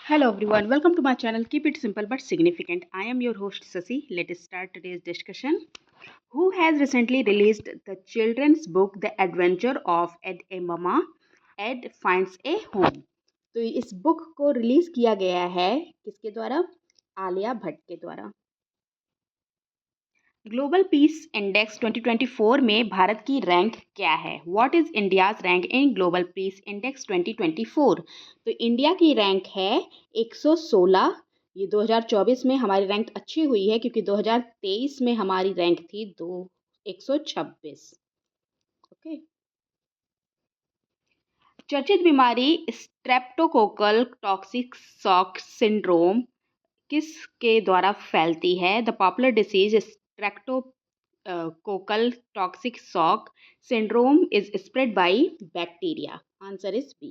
Hello everyone, welcome to my channel. Keep it simple but significant. I am your host Sasi. Let us start today's discussion. Who has recently released the children's book The Adventure of Ed A Mama, Ed Finds a Home? तो इस book को release किया गया है किसके द्वारा? आलिया भट्ट के द्वारा। ग्लोबल पीस इंडेक्स 2024 में भारत की रैंक क्या है? What is India's rank in global peace index 2024? तो इंडिया की रैंक है 116। ये 2024 में हमारी रैंक अच्छी हुई है क्योंकि 2023 में हमारी रैंक थी 126। ओके। चर्चित बीमारी स्ट्रेप्टोकोकल टॉक्सिक शॉक सिंड्रोम किसके द्वारा फैलती है? The popular disease streptococcal toxic shock syndrome is spread by bacteria. Answer is B.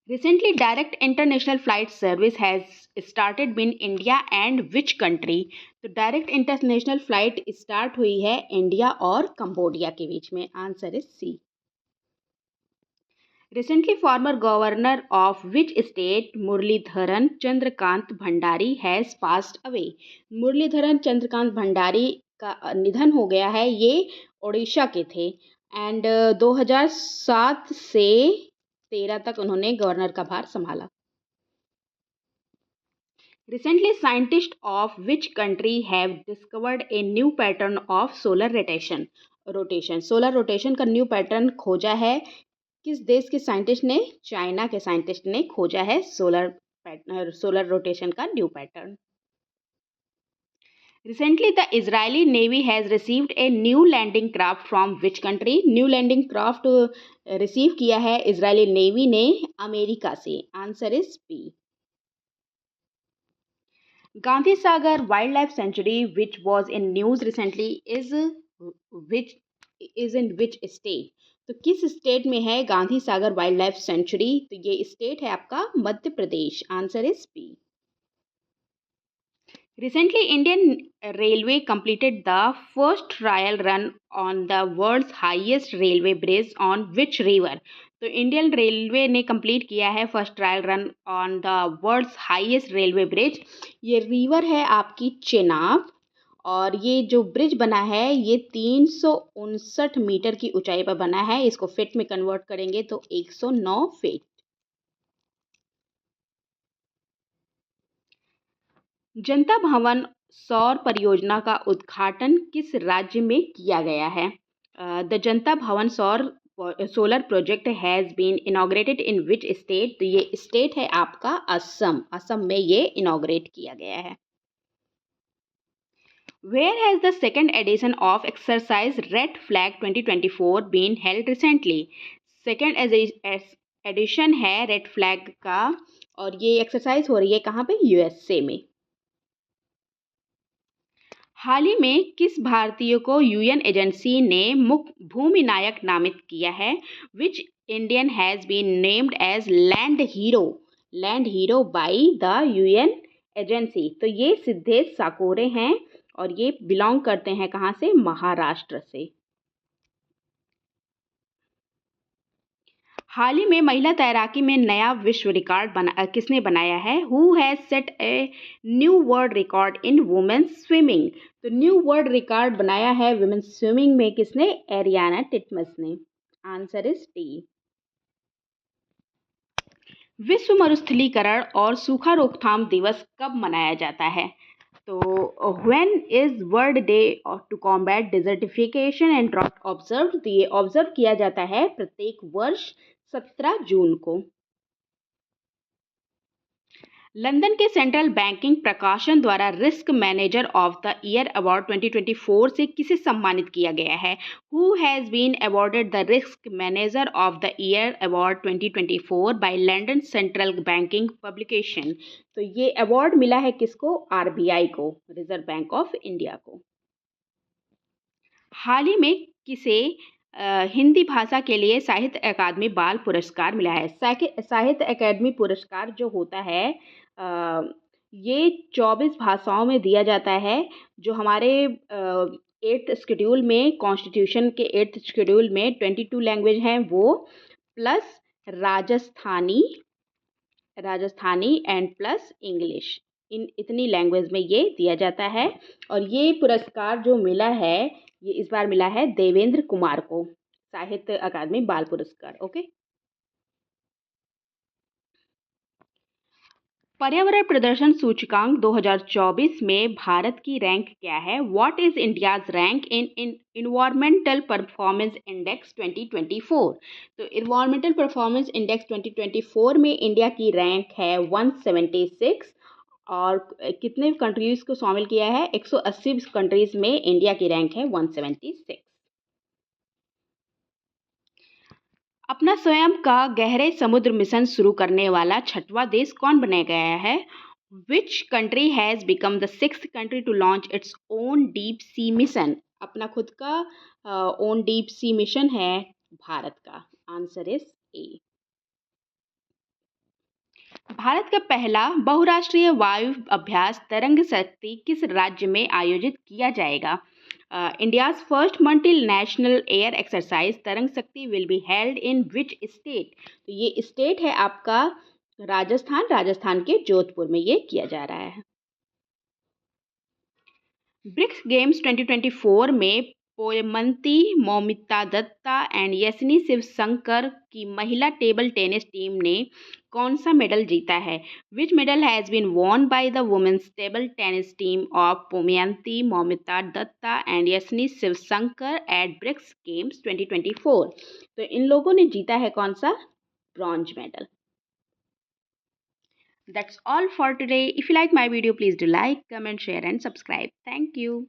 Recently, direct international flight service has started in India and which country? तो direct international flight start हुई है India और Cambodia के बीच में। Answer is C. Recently, former governor of which state Muralidharan Chandrakant Bhandari has passed away? Muralidharan Chandrakant Bhandari का निधन हो गया है। ये ओडिशा के थे एंड 2007 से 13 तक उन्होंने गवर्नर का भार संभाला। Recently, scientists of which country have discovered a new pattern of solar rotation? Solar rotation का न्यू पैटर्न खोजा है। किस देश के साइंटिस्ट ने? चाइना के साइंटिस्ट ने खोजा है सोलर रोटेशन का new pattern. Recently the Israeli navy has received a new landing craft from which country? New landing craft receive किया है इजरायली नेवी ने अमेरिका से। Answer is B. Gandhi Sagar wildlife sanctuary which was in news recently is in which state? तो किस state में है Gandhi Sagar wildlife sanctuary? तो ये स्टेट है आपका Madhya Pradesh. Answer is B. Recently, Indian Railway completed the first trial run on the world's highest railway bridge on which river? तो Indian railway ने कंप्लीट किया है first trial run on the world's highest railway bridge. ये river है आपकी चेनाब और ये जो ब्रिज बना है ये 359 मीटर की ऊंचाई पर बना है। इसको फीट में कन्वर्ट करेंगे तो 109 फीट। जनता भवन सौर परियोजना का उद्घाटन किस राज्य में किया गया है? The Janata Bhavan solar project has been inaugurated in which state? तो ये स्टेट है आपका असम। असम में ये इनॉग्रेट किया गया है। Where has the second edition of exercise Red Flag 2024 been held recently? Second edition है रेड फ्लैग का और ये एक्सरसाइज हो रही है कहाँ पे? यूएसए में। हाल ही में किस भारतीय को यूएन एजेंसी ने भूमि नायक नामित किया है? Which Indian has been named as land hero by the UN agency? तो ये सिद्धेश साकोरे हैं और ये बिलोंग करते हैं कहाँ से? महाराष्ट्र से। हाल ही में महिला तैराकी में नया विश्व रिकॉर्ड किसने बनाया है? Who has set a new world record in women's swimming? तो न्यू वर्ल्ड रिकॉर्ड बनाया है वुमेन्स स्विमिंग में किसने? एरियाना टिटमस ने। Answer is D. विश्व मरुस्थलीकरण और सूखा रोकथाम दिवस कब मनाया जाता है? तो when is world day to combat desertification and drought observe? तो ये ऑब्जर्व किया जाता है प्रत्येक वर्ष 17 जून को। लंदन के सेंट्रल बैंकिंग प्रकाशन द्वारा risk manager of the year award 2024 से किसे सम्मानित किया गया है? Who has been awarded the risk manager of the year award 2024 by London central banking publication? तो ये अवार्ड मिला है किसको? आरबीआई को, रिजर्व बैंक ऑफ इंडिया को। हाल ही में किसे हिंदी भाषा के लिए साहित्य अकादमी बाल पुरस्कार मिला है? साहित्य अकादमी पुरस्कार जो होता है ये 24 भाषाओं में दिया जाता है। जो हमारे 8th शेड्यूल में, कॉन्स्टिट्यूशन के 8th शेड्यूल में 22 लैंग्वेज हैं वो, plus Rajasthani, Rajasthani and plus English, इन इतनी लैंग्वेज में ये दिया जाता है। और ये पुरस्कार जो मिला है, ये इस बार मिला है देवेंद्र कुमार को, साहित्य अकादमी बाल पुरस्कार। ओके। पर्यावरण प्रदर्शन सूचकांक 2024 में भारत की रैंक क्या है? What is India's rank in environmental performance index 2024? तो इन्वायरमेंटल परफॉर्मेंस इंडेक्स 2024 में इंडिया की रैंक है 176। और कितने कंट्रीज को शामिल किया है? 180 कंट्रीज में इंडिया की रैंक है 176। अपना स्वयं का गहरे समुद्र मिशन शुरू करने वाला छठवां देश कौन बना गया है? Which country has become the sixth country to launch its own deep sea mission? अपना खुद का ओन डीप सी मिशन है भारत का। Answer is a. भारत का पहला बहुराष्ट्रीय वायु अभ्यास तरंग शक्ति किस राज्य में आयोजित किया जाएगा? India's first multinational air exercise तरंग शक्ति will be held in which state? तो ये स्टेट है आपका राजस्थान। राजस्थान के जोधपुर में ये किया जा रहा है। ब्रिक्स गेम्स 2024 में पोयमंती मौमिता दत्ता एंड यशनी शिवशंकर की महिला टेबल टेनिस टीम ने कौन सा मेडल जीता है? Which medal has been won by the women's table tennis team of Poymanti Moumita Datta and Yashini Sivasankar at BRICS games 2024? तो इन लोगों ने जीता है कौन सा? Bronze medal. That's all for today. If you like my video, please do like, comment, share and subscribe. Thank you.